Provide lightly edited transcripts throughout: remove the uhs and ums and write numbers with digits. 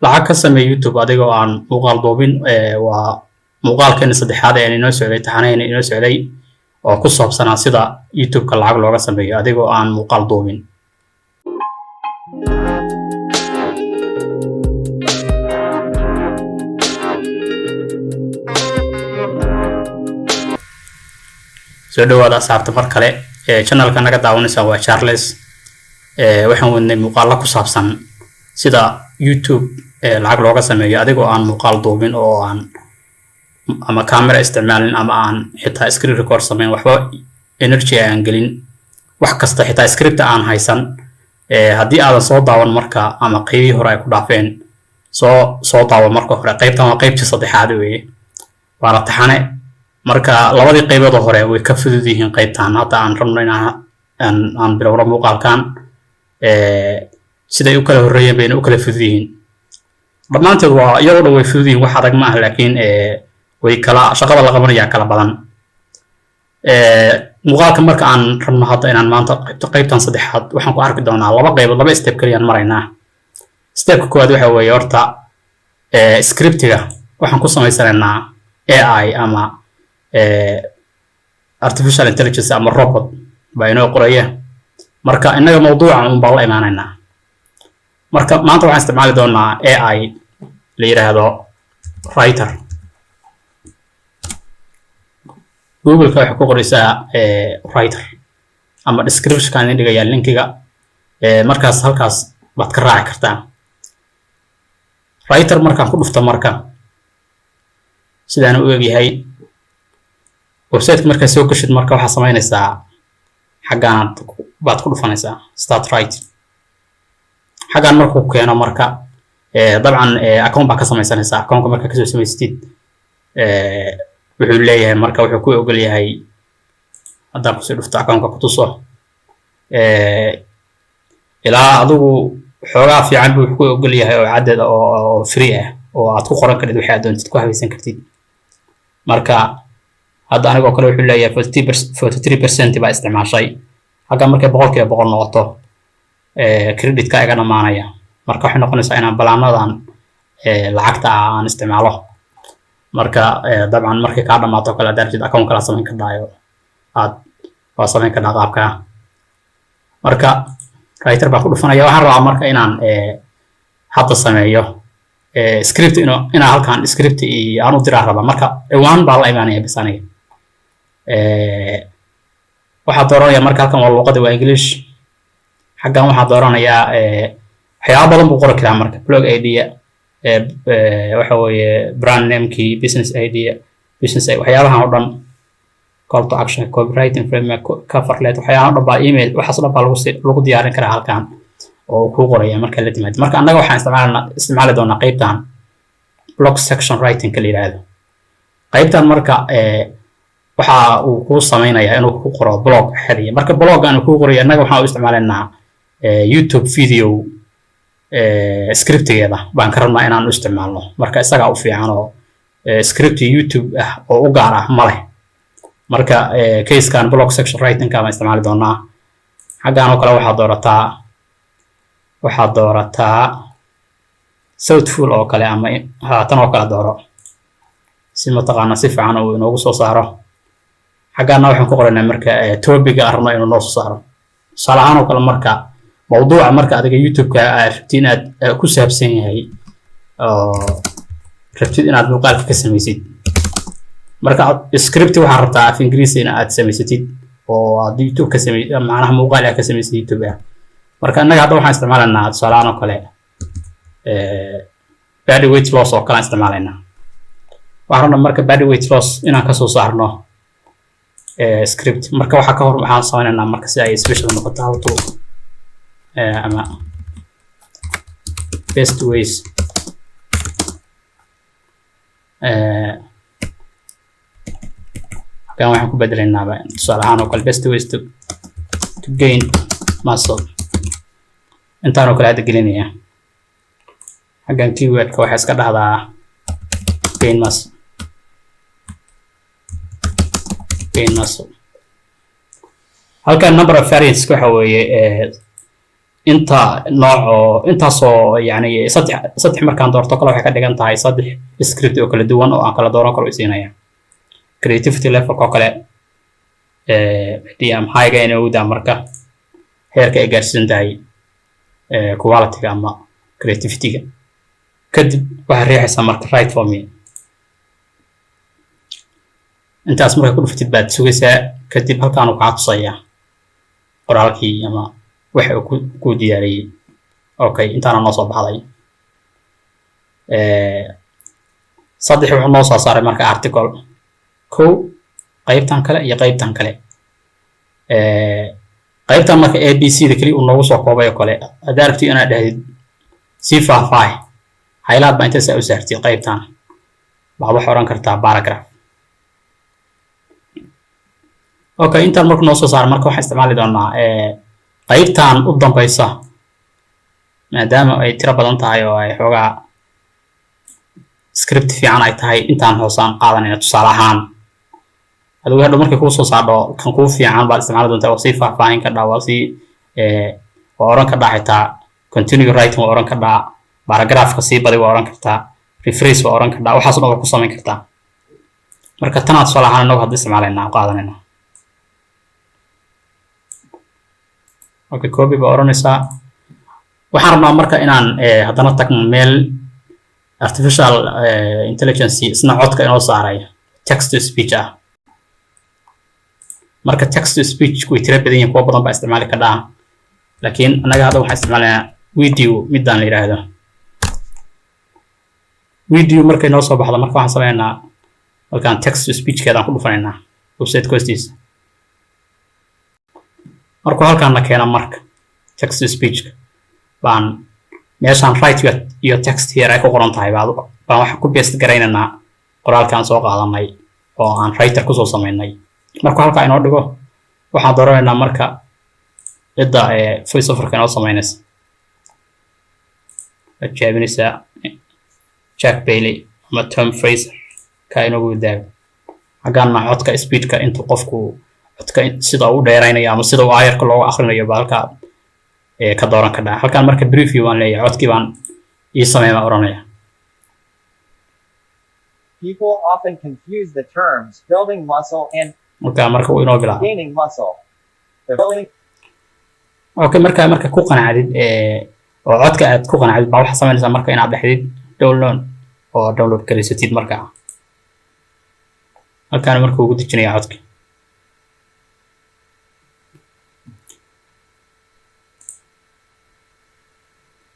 lacag ka sameey YouTube adigoo aan muuqaal duubin waa muuqaalkeena saddexaad ee inoo socday taxanaheena inoo socday oo ku saabsanaa sida YouTube-ka lacag looga sameeyo adigoo aan muuqaal duubin. soo dhawaada asxaabta mar kale channelka naga daawanaysa waa Charles waxaan wadnay muuqaal ku saabsan sida YouTube lacag looga sameeyo adigoo aan muuqaal duubin oo aan ama camera isticmaalin ama aan xitaa screen record sameyn waxba energy aan gelin wax kasta xitaa script aan haysan haddii aadan soo daawan marka ama qaybihii hore ay ku dhaafeen soo daawan marka hore qaybtan waa qaybtii saddexaad weeye waana taxane marka labadii qaybood hore way ka fudud yihiin qaybtan hadda aan rabno aan bilowno muuqaalkan siday u kala horeeyeen bayna u kala fudud yihiin dhammaantood waa iyadoo dhan way fudud yihiin wax adag ma ah laakiin way kala shaqada la qabanaya kala badan muuqaalka marka aan rabno hadda inaan maanta qaybtan saddexaad waxaan ku arki doonaa laba qaybood laba step kaliya maraynaa stepka koowaad waxa weeye horta scriptiga waxaan ku samaysanaynaa AI ama artificial intelligence ama robot baa inoo qoraya marka innaga mawduucan un baan la imaanaynaa marka maanta waxaan isticmaali doonaa AI la yiraahdo writer Google-ka waxa ku qoraysaa writer ama description-kan idin dhigaya linkiga markaas halkaas baad ka raaci kartaa writer markaan ku dhufto marka sidaan u eegyahay website marka soo gashid marka waxa sameynaysaa xagaan baad ku dhufanaysaa start writing xagaan markuu keeno marka dabcan account baa ka samaysanaysaa account marka ka soo samaystid wuxuu leeyahay marka wuxuu ku ogol yahay haddaan kusii dhufto account-ka ku tuso ilaa adigu xoogaa fiican buu ku ogol yahay oo cadad oo free ah oo aad ku qoran kartid wixii aad doontid ku habaysan kartid marka hadda anigoo kale wuxuu leeyahay 43% baa isticmaashay halka markay 100% noqoto credit-ka iga dhamaanaya marka waxay noqonaysaa inaan balaanadan lacagta aan isticmaalo marka dabcan markay ka dhamaato kala darajada account kala sameyn ka dhaayo aad waa sameyn ka qaabka marka writer baa ku dhufanaya waxaan rabaa marka inaan hadda sameeyo script inaan halkan script aan u diraa rabaa marka ciwaan baa la imaanaya bis aniga waxaa dooranaya marka halkan waa luqada waa English xaggan waxaa dooranayaa waxyaabo badan buu qori karaa marka blog idea waxa weeye brand name-kii business idea business waxyaabahan oo dhan call to action copywriting framework cover letter waxyaabahan oo dhan baa email waxaas oo dhan baa lagu diyaarin karaa halkan oo ku qoraya marka la timaado marka annaga waxaan isticmaali doonaa qaybtan blog section writing ka la yiraahdo qaybtan marka waxa uu ku sameeynaya inuu ku qoro blog xiriir marka blog-aan uu ku qorayo annaga waxaan u isticmaalaynaa YouTube video scriptigeeda baan ka rabnaa inaan u isticmaalno marka isaga u fiican oo script YouTube ah oo u gaar ah ma leh marka case-kan blog section writing-ka ma isticmaali doonaa xaggaan oo kale waxaad doorataa Southful oo kale ama tan oo kale dooro si mataqaana si fiican oo inoogu soo saaro xaggaana waxaan ku qoraynaa marka topic-ga arno inuu noo soo saaro salahan oo kale marka mawduuca marka adiga YouTube-ka rabtid inaad ku saabsan yahay oo rabtid inaad muuqaalka ka samaysid marka script waxaa rabtaa af Ingiriisi inaad samaysatid oo aad YouTube ka samaysid macnaha muuqaal aad ka samaysid YouTube marka annaga hadda waxaan isticmaalaynaa salahan oo kale body weight loss oo kale isticmaalaynaa waxaan rabnaa marka body weight loss inaan ka soo saarno script marka waxa ka hor waxaan sameynaynaa marka si ay special noqoto how to ama best ways kan waxaan ku bedelaynaa tusaale ahaan oo kale best ways to gain muscle intaan oo kale hadda gelinaya xaggan keyword-ka waxaa iska dhahdaa gain muscle halkan number of variants waxa weeye inta nooc oo intaasoo yani saddex markaan doorto kale waxay ka dhigan tahay saddex script oo kala duwan oo aan kala dooran karo isiinaya creativity level oo kale medium high ga inay udaa marka heerka ay gaarsiin tahay quality ama creativity ga kadib waxaa riixaysaa marka right for me intaas marka ku dhufatid baad sugaysaa kadib halkaan uu kaa tusayaa qoraalkii ama waxa uu ku diyaariyey okay intaana noo soo baxday saddex wuxuu noo soo saaray marka article kow qaybtan kale iyo qaybtan kale qaybtan marka abc da kaliya uu noogu soo koobay oo kale haddaad rabtid inaad dhahdid sii faahfaahi highlight baa intaas u saartid qaybtan waxaad wax oran kartaa paragraph okay intaan marka noo soo saaray marka waxaan isticmaali doonaa qaybtan u dambaysa maadaama ay tiro badan tahay oo ay xoogaa script fiican ay tahay intaan hoosaan qaadanayna tusaale ahaan adigu hadhow markay kuu soo saardho kan kuu fiican baad isticmaali doontaa waa sii faahfaahin kadhaa waa sii waa oran kadhaa xitaa continue writing waa oran kadhaa paragraphka sii baday waa oran kartaa rephrase waa oran kadhaa waxaas dhan waa ku samayn kartaa marka tanaad tusaale ahaan inagu hadda isticmaalaynaa qaadanayna okay copy baa oranaysaa waxaan rabnaa marka inaan haddana tagno meel artificial intelligence isna codka inoo saaray text to speech ah marka text to speech way tira badan yihiin kuwa badan baa isticmaali kadhaa laakiin annaga hadda waxaan isticmaalaynaa video midaan la yidhaahdo video markay noo soo baxdo marka waxaan sameynaynaa halkaan text to speech keedaan ku dhufanaynaa website hoostiisa markuu halkaan na keena marka text to speech baan meeshaan write your text here ay ku qoran tahay baan waxaan ku paste garaynaynaa qoraalkaan soo qaadanay oo aan writer kusoo samaynay markuu halkaa inoo dhigo waxaan dooranaynaa marka cidda voice overka inoo samaynaysa waad jaabinaysaa Jack Bailey ama Tom Fraser ka inoogu daago xaggaanna codka speedka intuu qofku codka sida uu dheeraynayo ama sida uu ayarka loogu akhrinayo baa halkaa ka dooran kadhaa halkaan marka preview baan leeyahay codkii baan ii sameyn baan oranaya People often confuse the terms building muscle and marka uu inoo bilaa gaining muscle. The building okay marka ku qanacdid oo codka aad ku qanacdid baa waxa sameynaysaa marka inaad dhaxdid download garaysatid marka halkaan marka ugu dejinaya codka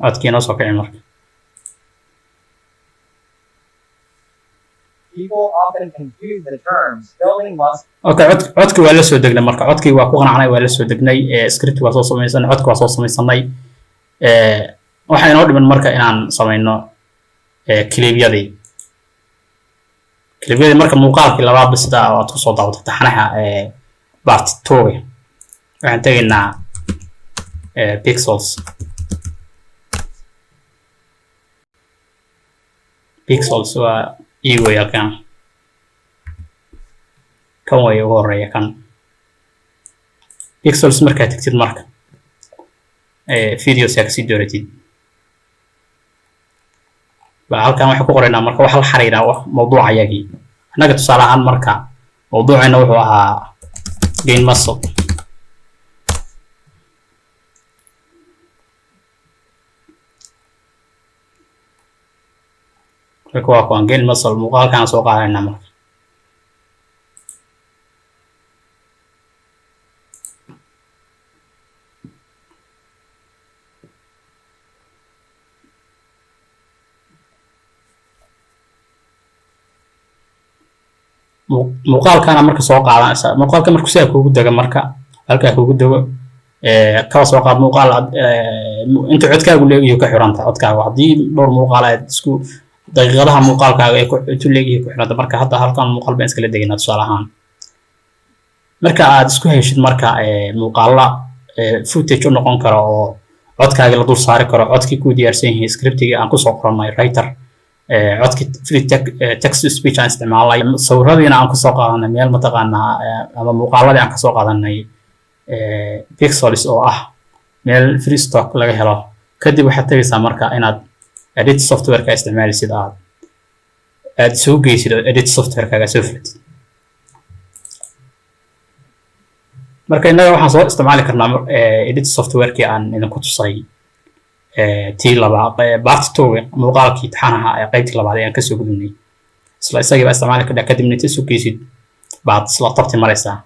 codkii noo soo kici marka people often confuse the terms building muscle. okay codkii waa la soo degnay marka codkii waa ku qanacnay waa la soo degnay script waa soo samaysanay codka waa soo samaysanay waxaa inoo dhiman marka inaan samayno clipyadii marka muuqaalkii labaadba sida aad ku soo daawato taxanaha part 2 waxaan tegaynaa pixels waa way halkan kan way ugu horeeya kan pixels markaad tagtid marka videos yaa kasii dooratid baa halkan waxaan ku qoraynaa marka waxa la xiriira mawduuca yagii annaga tusaale ahaan marka mawduucayna wuxuu ahaa gain muscle marka waa kuwan gain muscle muuqaalkaan soo qaadanaynaa marka muuqaalkaana marka soo qaadanaysa muuqaalka markuu sidaa kuugu dego marka halkaa kuugu dego kala soo qaad muuqaal inta codkaagu leegiyo ka xiranta codkaaga haddii dhowr muuqaal aad isku daqiiqadaha muuqaalkaaga ay intu leegiyo ku xiranta marka hadda halkan muuqaal baan iskala degaynaa tusaale ahaan marka aad isku heshid marka muuqaala footage u noqon karo oo codkaaga la dul saari karo codkii ku diyaarsan yahay scriptiga aan kusoo qorannay writer codkii free text to speech aan isticmaalay sawiradiina aan kusoo qaadanay meel mataqaanaa ama muuqaaladii aan kasoo qaadanay pixels oo ah meel free stock laga helo kadib waxaad tagaysaa marka inaad edit software ka isticmaalisid aad soo geysid oo edit software kaaga soo fulatid marka innaga waxaan soo isticmaali karnaa edit software-kii aan idinku tusay tii labaad part 2 muuqaalkii taxanaha ee qaybtii labaad ayaan kasoo gudubnay isla isagii baa isticmaali karnaa kadibna inta soo geysid baad isla tabti maraysaa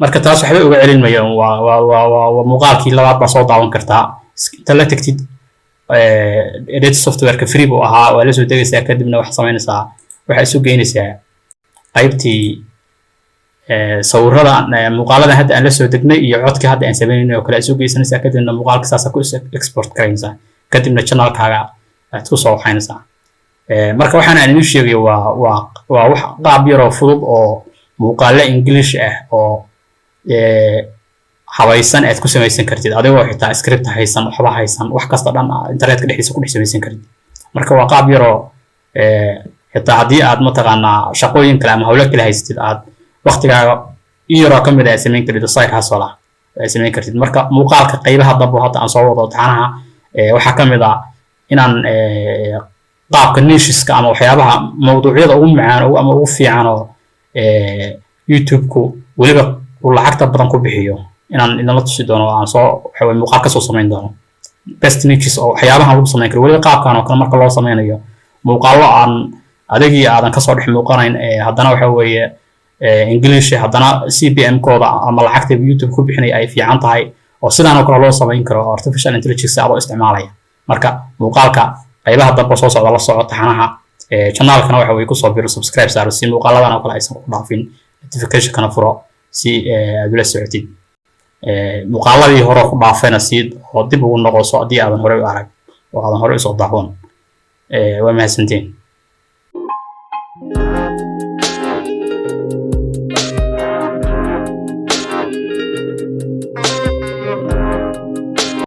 marka taas waxba uga celin mayaan waa muuqaalkii labaad baa soo daawan kartaa inta la tagtid edit software-ka free buu ahaa waa la soo degaysaa kadibna waxaad samaynaysaa waxaad soo geynaysaa qaybtii sawirada muuqaalada hadda aan la soo degnay iyo codka hadda aan sameynay oo kale soo geysanaysaa kadibna muuqaalka saas ku export garanaysaa kadibna channel-kaaga aad ku soo waxaynaysaa marka waxaan aan idin sheegay waa wax qaab yar oo fudud oo muuqaalo English ah oo habaysan aad ku samaysan kartid adigoo xitaa script haysan waxba haysan wax kasta dhan internetka dhexdiisa ku dhex samaysan kartid marka waa qaab yar oo xitaa haddii aad mataqaanaa shaqooyin kale ama hawlo kale haysatid aad waqtigaaga iyaroo ka mid ah samayn kartid side hustle samayn kartid marka muuqaalka qaybaha dambe hadda aan soo wado taxanaha waxaa ka mid ah inaan qaabka nicheska ama waxyaabaha mawduucyada ugu macaan ama ugu fiican oo YouTube-ku weliba uu lacagta badan ku bixiyo inaan idinla tusi doono aan soo waxa weeye muuqaal ka soo samayn doono best niches oo waxyaabaha lagu samayn karo weliba qaabkan oo kale marka loo sameynayo muuqaalo aan adigii aadan ka soo dhex muuqanayn haddana waxa weeye English haddana CPM kooda ama lacagta YouTube ku bixinay ay fiican tahay oo sidaan oo kale loo samayn karo artificial intelligence adoo isticmaalaya marka muuqaalka qaybaha dambe soo socda la soco taxanaha channel-kana waxa weeye ku soo biro subscribe saaro si muuqaaladan oo kale aysan ku dhaafin notification-kana furo si aad ula socotid muuqaaladii hore ku dhaafayna si oo dib ugu noqoso haddii aadan hore u arag oo aadan hore u soo daawan waa mahadsantiin